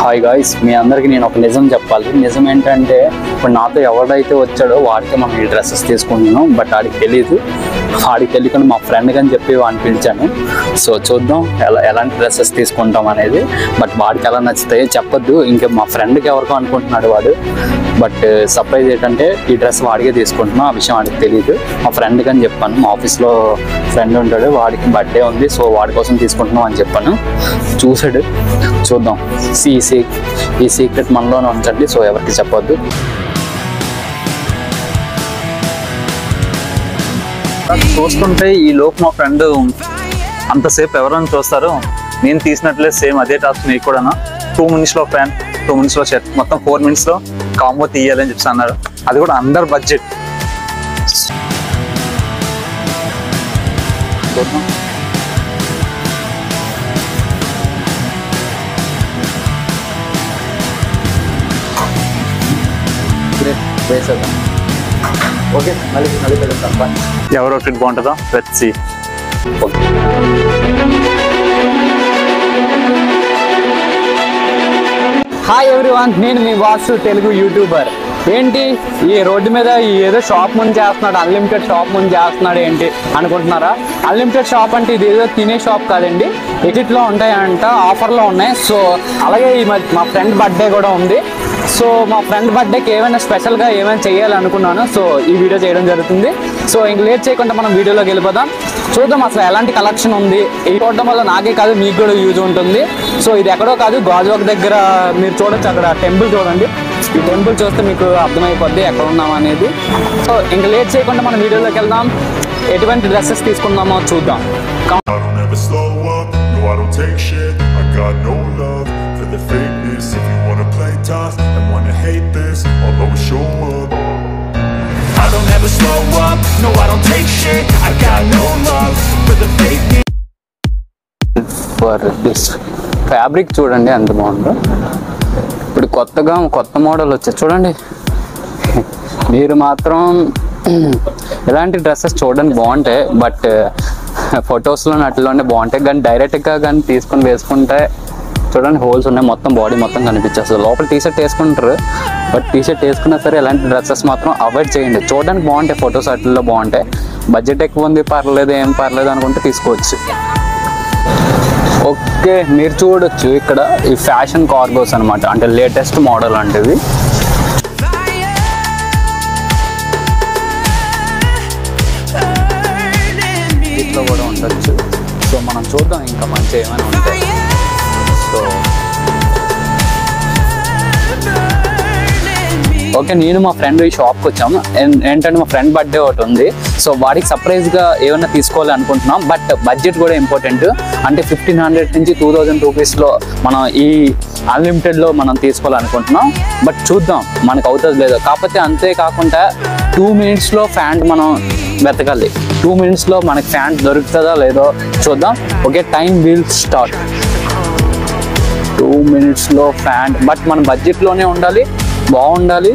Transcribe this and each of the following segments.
Hi guys, మీ అందరికీ నేను ఒక నిజం చెప్పాలి. నిజం ఏంటంటే ఇప్పుడు నాతో ఎవరైతే వచ్చాడో వాడికి మనం ఈ డ్రెస్సెస్ తీసుకుంటున్నాం. బట్ వాడికి తెలియకుండా మా ఫ్రెండ్ అని చెప్పి వాడిని పిలిచాను. సో చూద్దాం ఎలాంటి డ్రెస్సెస్ తీసుకుంటాం అనేది. బట్ వాడికి ఎలా నచ్చుతాయో చెప్పొద్దు, ఇంకా మా ఫ్రెండ్కి ఎవరికో అనుకుంటున్నాడు వాడు. బట్ సర్ప్రైజ్ ఏంటంటే ఈ డ్రెస్ వాడికే తీసుకుంటున్నాం. ఆ విషయం వాడికి తెలియదు. మా ఫ్రెండ్కి అని చెప్పాను. మా ఆఫీస్లో ఫ్రెండ్ ఉంటాడు, వాడికి బర్త్డే ఉంది, సో వాడి కోసం తీసుకుంటున్నాం అని చెప్పాను. చూసాడు, చూద్దాం. ఈ సీక్రెట్ మనలోనే ఉంచండి, సో ఎవరికి చెప్పొద్దు. చూస్తుంటే ఈ లోపు మా ఫ్రెండ్ అంతసేపు ఎవరైనా చూస్తారు, నేను తీసినట్లే సేమ్ అదే టాస్క్ నీకు కూడా 2 minutesలో ఫ్యాన్, 2 minutesలో షర్ట్, మొత్తం 4 minutesలో కాంబో తీయాలని చెప్పి అన్నారు. అది కూడా అండర్ బడ్జెట్. చూద్దాం. వేసేద్దాం. ఓకే, మళ్ళీ వెళ్తాం. ఎవరు అవుట్ఫిట్ బాగుంటుందో లెట్స్ సీ. హాయ్ ఎవ్రీవన్, నేను మీ వాసు, తెలుగు యూట్యూబర్. ఏంటి ఈ రోడ్డు మీద ఏదో షాప్ ముందు చేస్తున్నాడు, అన్లిమిటెడ్ షాప్ ముందు చేస్తున్నాడు ఏంటి అనుకుంటున్నారా? అన్లిమిటెడ్ షాప్ అంటే ఇది ఏదో తినే షాప్ కాదండి. ఎడిట్లో ఉంటాయంట, ఆఫర్లో ఉన్నాయి. సో అలాగే మా ఫ్రెండ్ బర్త్డే కూడా ఉంది. సో మా ఫ్రెండ్ బర్త్డేకి ఏమైనా స్పెషల్గా ఏమైనా చేయాలనుకున్నాను. సో ఈ వీడియో చేయడం జరుగుతుంది. సో ఇంక లేట్ చేయకుండా మనం వీడియోలోకి వెళ్ళిపోదాం. చూద్దాం అసలు ఎలాంటి కలెక్షన్ ఉంది. ఈ చూడడం వల్ల నాకే కాదు మీకు కూడా యూజ్ ఉంటుంది. సో ఇది ఎక్కడో కాదు, గాజువాక దగ్గర మీరు చూడొచ్చు. అక్కడ టెంపుల్ చూడండి. ఈ టెంపుల్ చూస్తే మీకు అర్థమైపోద్ది ఎక్కడ ఉన్నాం అనేది. సో ఇంక లేట్ చేయకుండా మనం వీడియోలోకి వెళ్దాం. ఎటువంటి డ్రెస్సెస్ తీసుకుందామో చూద్దాం. The fakeness, if you wanna play tough and wanna hate this, I'll always show up. I don't ever slow up, no I don't take shit, I got no love for the fakeness. For this fabric చూడండి ఎంత బాగుందో. ఇప్పుడు కొత్త model వచ్చాయి చూడండి. మీరు మాత్రం ఇలాంటి డ్రెస్సెస్ చూడడానికి బాగుంటాయి, బట్ ఫొటోస్లో అట్లలోనే బాగుంటాయి. కానీ డైరెక్ట్గా కానీ తీసుకొని వేసుకుంటే చూడండి హోల్స్ ఉన్నాయి, మొత్తం బాడీ మొత్తం కనిపించేస్తుంది. లోపల టీషర్ట్ వేసుకుంటారు, బట్ టీషర్ట్ వేసుకున్నా సరే ఇలాంటి డ్రెస్సెస్ మాత్రం అవాయిడ్ చేయండి. చూడడానికి బాగుంటాయి, ఫొటోస్ అట్లలో బాగుంటాయి. బడ్జెట్ ఎక్కువ ఉంది, పర్లేదు ఏం పర్లేదు అనుకుంటే తీసుకోవచ్చు. ఓకే, మీరు చూడొచ్చు ఇక్కడ ఈ ఫ్యాషన్ కార్గోస్ అనమాట, అంటే లేటెస్ట్ మోడల్ అంటే ఇట్లా కూడా ఉండొచ్చు. సో మనం చూద్దాం ఇంకా మంచి ఏమైనా ఉంటాయి. సో ఓకే, నేను మా ఫ్రెండ్ ఈ షాప్కి వచ్చాము. ఏంటంటే మా ఫ్రెండ్ బర్త్డే ఒకటి ఉంది. సో వాడికి సర్ప్రైజ్గా ఏమైనా తీసుకోవాలి అనుకుంటున్నాం. బట్ బడ్జెట్ కూడా ఇంపార్టెంట్. అంటే 1500 నుంచి 2000 రూపీస్లో మనం ఈ అన్లిమిటెడ్లో మనం తీసుకోవాలనుకుంటున్నాం. బట్ చూద్దాం మనకు అవుతుంది లేదో. కాకపోతే అంతేకాకుండా 2 minutesలో ప్యాంట్ మనం వెతకాలి. 2 minutesలో మనకి ప్యాంట్ దొరుకుతుందో లేదో చూద్దాం. Okay, time will start. 2 minutesలో ప్యాంట్, బట్ మన బడ్జెట్లోనే ఉండాలి, బాగుండాలి,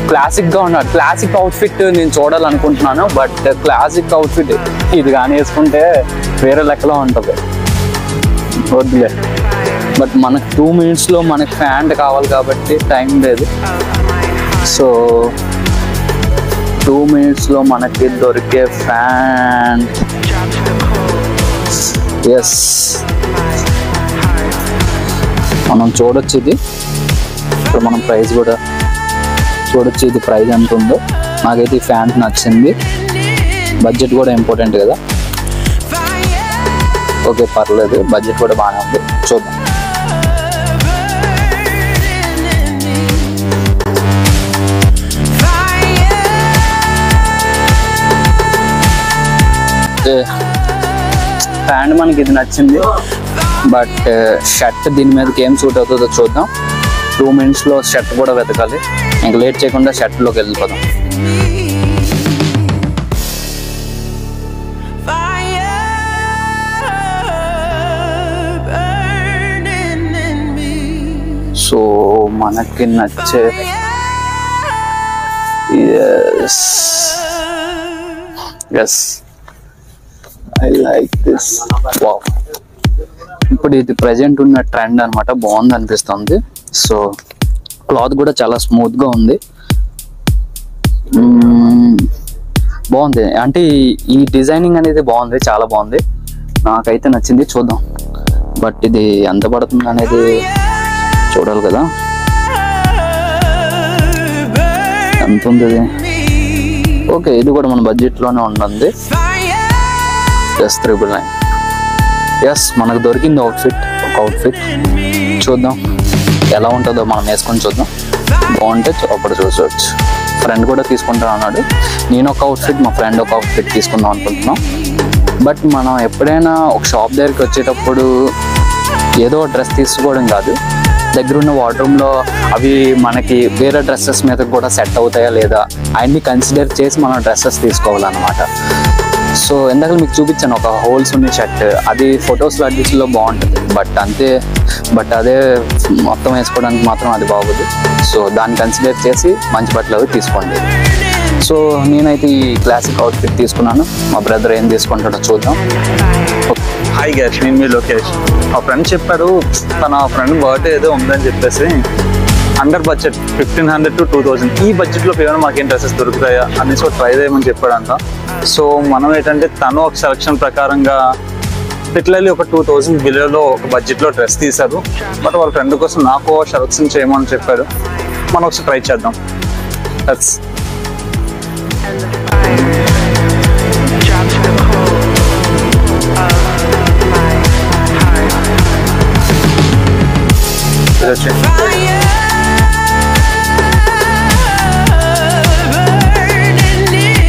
క్లాసిక్గా ఉండాలి. క్లాసిక్ అవుట్ఫిట్ నేను చూడాలనుకుంటున్నాను. బట్ క్లాసిక్ అవుట్ఫిట్ ఇది కానీ వేసుకుంటే వేరే లెక్కలో ఉంటుంది, వద్దులే. బట్ మనకు 2 minutesలో మనకి ప్యాంట్ కావాలి కాబట్టి టైం లేదు. సో 2 minutesలో మనకి దొరికే ప్యాంట్, ఎస్ మనం చూడొచ్చు. ఇది ఇప్పుడు మనం ప్రైస్ కూడా చూడొచ్చు, ఇది ప్రైస్ ఎంత ఉందో. నాకైతే ఈ ప్యాంట్ నచ్చింది. బడ్జెట్ కూడా ఇంపార్టెంట్ కదా. ఓకే, పర్లేదు, బడ్జెట్ కూడా బాగానే ఉంది. చూద్దాం. ప్యాంట్ మనకి ఇది నచ్చింది, బట్ షర్ట్ దీని మీదకి ఏం సూట్ అవుతుందో చూద్దాం. 2 minutesలో షర్ట్ కూడా వెతకాలి. ఇంకా లేట్ చేయకుండా షర్ట్లోకి వెళ్ళిపోదాం. సో మనకి నచ్చే yes I like this. Wow, ఇప్పుడు ఇది ప్రజెంట్ ఉన్న ట్రెండ్ అనమాట, బాగుంది అనిపిస్తుంది. సో క్లాత్ కూడా చాలా స్మూత్ గా ఉంది, బాగుంది. అంటే ఈ డిజైనింగ్ అనేది బాగుంది, చాలా బాగుంది, నాకైతే నచ్చింది. చూద్దాం బట్ ఇది ఎంత పడుతుంది అనేది చూడాలి కదా. ఎంత ఉంది ఇది? ఓకే, ఇది కూడా మన బడ్జెట్ లోనే ఉంటుంది. +999. ఎస్, మనకు దొరికింది అవుట్ఫిట్, ఒక అవుట్ఫిట్. చూద్దాం ఎలా ఉంటుందో, మనం వేసుకొని చూద్దాం. బాగుంటే అప్పుడు చూసుకోవచ్చు. ఫ్రెండ్ కూడా తీసుకుంటాను అన్నాడు. నేను ఒక అవుట్ఫిట్, మా ఫ్రెండ్ ఒక అవుట్ఫిట్ తీసుకుందాం అనుకుంటున్నాం. బట్ మనం ఎప్పుడైనా ఒక షాప్ దగ్గరికి వచ్చేటప్పుడు ఏదో డ్రెస్ తీసుకోవడం కాదు, దగ్గరున్న వార్డ్రూమ్లో అవి మనకి వేరే డ్రెస్సెస్ మీద కూడా సెట్ అవుతాయా లేదా అవన్నీ కన్సిడర్ చేసి మనం డ్రెస్సెస్ తీసుకోవాలన్నమాట. సో ఇందాక మీకు చూపించాను ఒక హోల్స్ ఉన్న షర్ట్, అది ఫొటోస్లో అడ్డిస్లో బాగుంటుంది, బట్ అంతే. బట్ అదే మొత్తం వేసుకోవడానికి మాత్రం అది బాగోదు. సో దాన్ని కన్సిడర్ చేసి మంచి బట్టలు అవి తీసుకోండి. సో నేనైతే ఈ క్లాసిక్ అవుట్ఫిట్ తీసుకున్నాను. మా బ్రదర్ ఏం తీసుకుంటాడో చూద్దాం. హాయ్ గైస్, నేను మీ లోకేష్. మా ఫ్రెండ్ చెప్పాడు, తన ఫ్రెండ్ బర్త్డే ఏదో ఉందని చెప్పేసి అండర్ బడ్జెట్ 1500 to 2000 ఈ బడ్జెట్లో ఏమైనా మాకేం డ్రెస్సెస్ దొరుకుతాయా అనేసి ట్రై చేయమని చెప్పాడంట. సో మనం ఏంటంటే తను ఒక సెలక్షన్ ప్రకారంగా లిటరల్లీ ఒక 2000 బిలోలో ఒక బడ్జెట్లో డ్రెస్ తీశారు. బట్ వాళ్ళ ఫ్రెండ్ కోసం నాకు సెలక్షన్ చేయమని చెప్పాడు. మనం ఒకసారి ట్రై చేద్దాం. దట్స్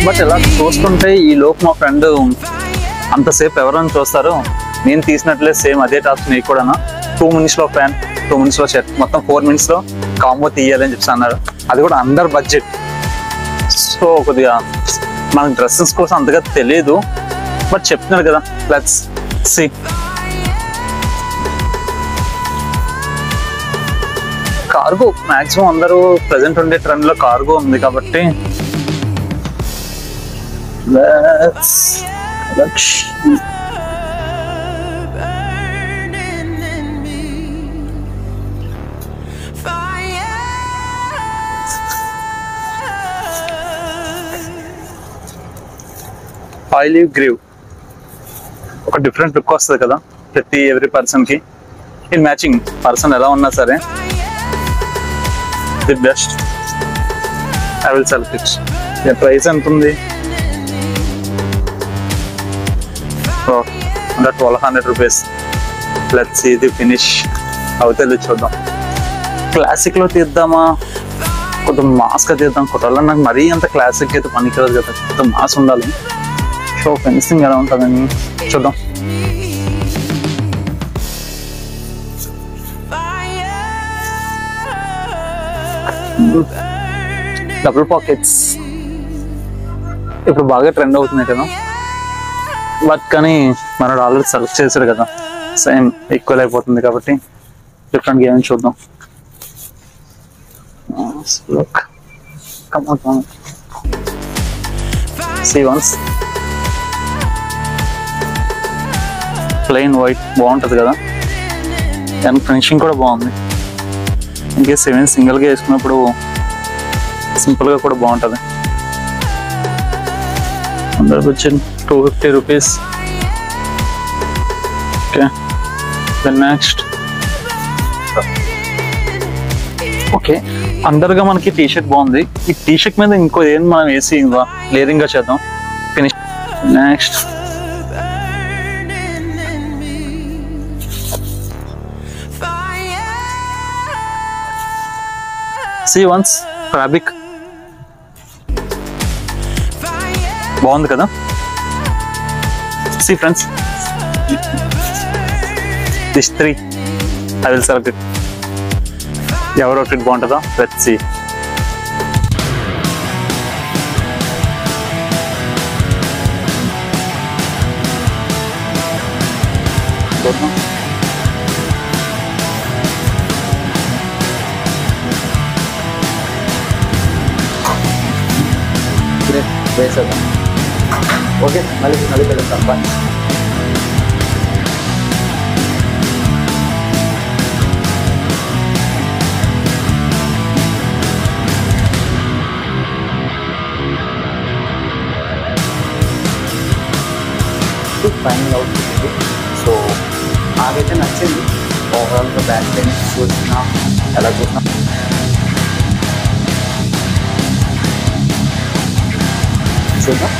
బట్ ఎలా చూస్తుంటే ఈ లోపు మా ఫ్రెండ్ అంతసేపు ఎవరైనా చూస్తారు, నేను తీసినట్లే సేమ్ అదే టాస్క్ నీకు కూడా 2 minutesలో ప్యాంట్, 2 minutesలో షర్ట్, మొత్తం 4 minutesలో కాంబో తీయాలని చెప్పి అన్నారు. అది కూడా అండర్ బడ్జెట్. సో కొద్దిగా మనకు డ్రెస్సెస్ కోసం అంతగా తెలియదు, బట్ చెప్తున్నారు కదా, లెట్స్ సీ. కార్గో మ్యాక్సిమం అందరూ ప్రెసెంట్ ఉండే ట్రెండ్లో కార్గో ఉంది కాబట్టి ఆయిలివ్ గ్రీవ్ ఒక డిఫరెంట్ లుక్ వస్తుంది కదా ప్రతి ఎవ్రీ పర్సన్కి. ఇన్ మ్యాచింగ్ పర్సన్ ఎలా ఉన్నా సరే the best I will select it. Price ఎంత ఉంది? Under 1200 rupees. Let's see the finish. అవుతే చూద్దాం. క్లాసిక్లో తీద్దామా, కొంచెం మాస్గా తీద్దాం. కుట్రాలో నాకు మరీ అంత క్లాసిక్ అయితే పనికిరాదు కదా, కొంచెం మాస్ ఉండాలి. సో ఫినిషింగ్ ఎలా ఉంటుందని చూద్దాం. డబుల్ పాకెట్స్ ఇప్పుడు బాగా ట్రెండ్ అవుతున్నాయి కదా, బట్ కానీ మనడు ఆల్రెడీ సెలెక్ట్ చేశారు కదా, సేమ్ ఈక్వల్ అయిపోతుంది కాబట్టి డిఫరెంట్ గేమ్ చూద్దాం. See once. ప్లెయిన్ వైట్ బాగుంటుంది కదా, దాని ఫినిషింగ్ కూడా బాగుంది. ఇంకే 7 సింగిల్గా వేసుకున్నప్పుడు సింపుల్గా కూడా బాగుంటుంది. అందరికి వచ్చి 250 rupees. Okay, then next. Okay, అందరుగా మనకి టీ షర్ట్ బాగుంది. ఈ టీ షర్ట్ మీద ఇంకో ఏం మనం వేసి లేరింగ్ గా చేద్దాం. Finish. Next see once fabric బాగుంది కదా. See friends, this 3 I will select it. ఎవరు అవుట్ఫిట్ బాగుంటుందో లెట్స్ సీ. వేసేద్దాం. ఓకే, మళ్ళీ కలుద్దాం. బాయ్. నచ్చింది. ఓవరాల్గా బ్యాక్ పెయిన్ చూసినా ఎలా చూసినా చూద్దాం.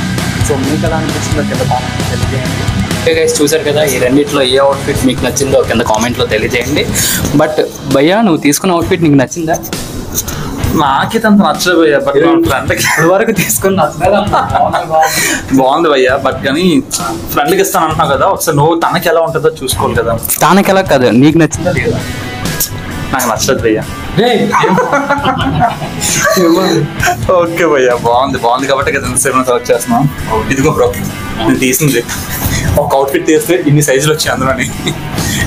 సో మీకు ఎలా అనిపిస్తుందో కింద కామెంట్లో తెలియజేయండి. ఓకే గైస్, చూసారు కదా, ఈ రెండిట్లో ఏ అవుట్ఫిట్ మీకు నచ్చిందో కింద కామెంట్లో తెలియజేయండి. బట్ భయ్యా, నువ్వు తీసుకున్న అవుట్ఫిట్ నీకు నచ్చిందా? నాకైతే అంత నచ్చలేదు భయ్యా, బట్ మా ఫ్రెండ్కి వరకు తీసుకుని నచ్చలేదా? బాగుంది భయ్యా, బట్ కానీ ఫ్రెండ్కి ఇస్తాను అంటున్నావు కదా, ఒకసారి నువ్వు తనకి ఎలా ఉంటుందో చూసుకోవాలి కదా. తానకి ఎలా కాదు, నీకు నచ్చిందా లేదా? నాకు నచ్చలేదు భయ్యా. ఓకే భయ్యా, బాగుంది కాబట్టి కదా ఎంతసేపు సెలెక్ట్ చేస్తున్నాం. ఇదిగో బ్రో, నేను తీసింది ఒక అవుట్ఫిట్ తీస్తే ఇన్ని సైజులు వచ్చాయి అందులోని.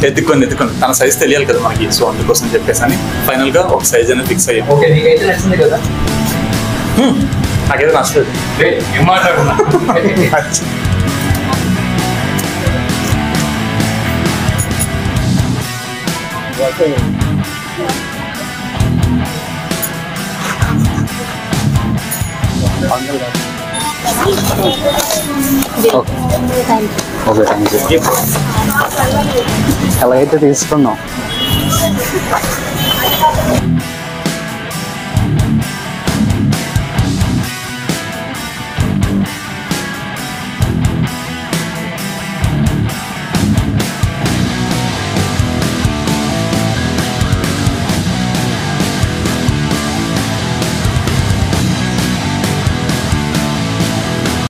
ఎత్తుకొని తన సైజ్ తెలియాలి కదా మనకి, సో అందుకోసం చెప్పేసి అని ఫైనల్ గా ఒక సైజ్ అనేది ఫిక్స్ అయ్యాం. ఓకే, నీకైతే నచ్చింది కదా? నాకైతే నచ్చలేదు. ఏం మాట్లాడుతున్నా? Okay, thank you. ఎలాగైతే తీసుకున్నాం